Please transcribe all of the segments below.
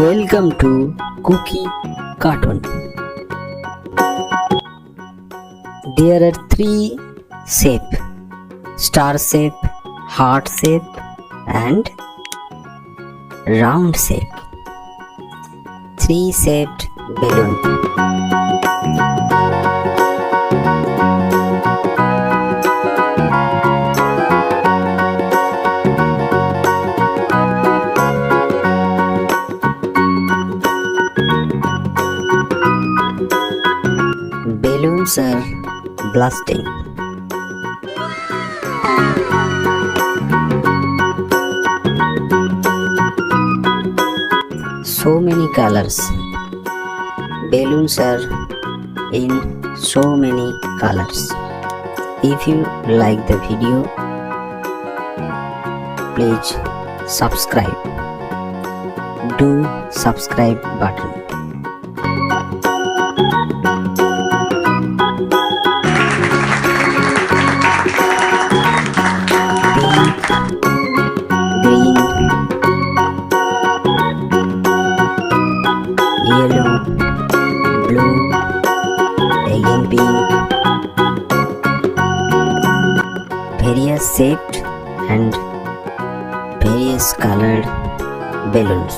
Welcome to Cookie Cartoon. There are three shapes: star shape, heart shape, and round shape. Three-shaped balloon. Balloons are blasting. So many colors. Balloons are in so many colors. If you like the video, please subscribe. Do subscribe button. Green, yellow, blue, again pink, various shaped and various colored balloons.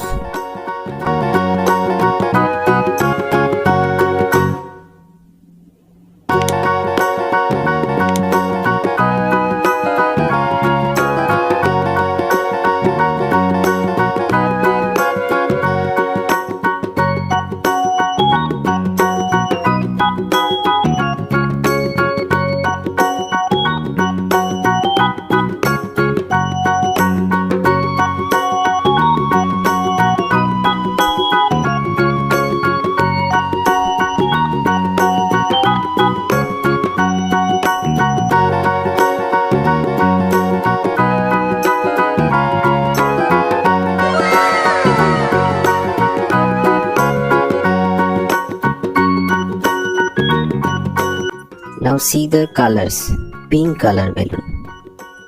Now see the colors: pink color balloon,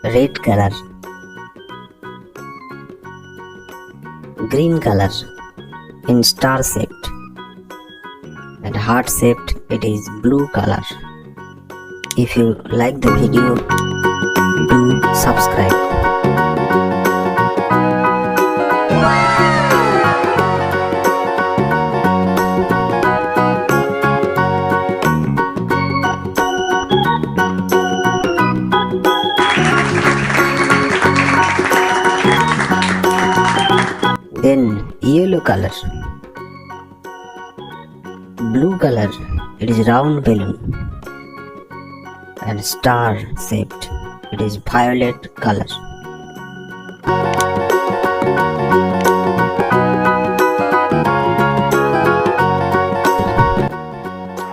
red color, green color in star shaped, and heart shaped it is blue color. If you like the video, do subscribe. Then yellow color, blue color, it is round balloon, and star shaped, it is violet color.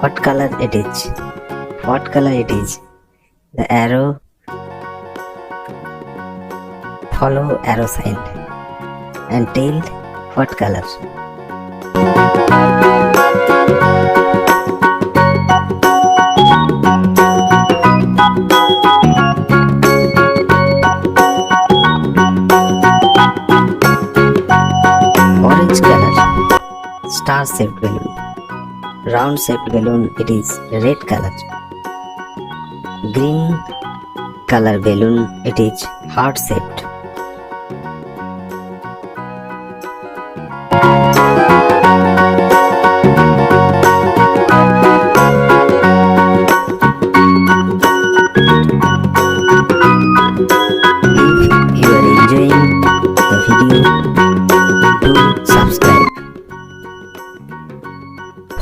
What color it is? What color it is? The arrow, follow arrow sign. And tail, what color? Orange color, star shaped balloon. Round shaped balloon, it is red color. Green color balloon, it is heart shaped.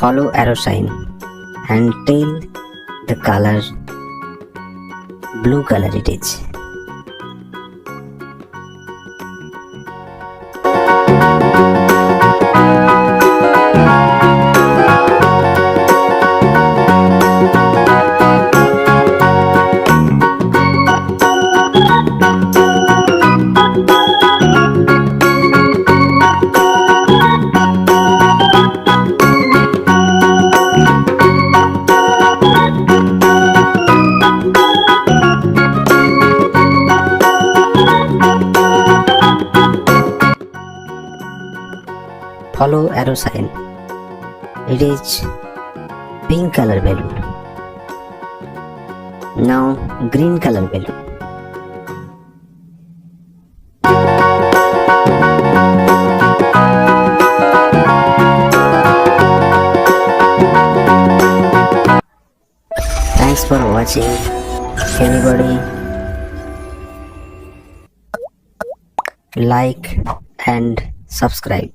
Follow arrow sign and tail the color blue color it is. follow arrow sign. It is pink color balloon. Now green color balloon. Thanks for watching. Anybody like and subscribe.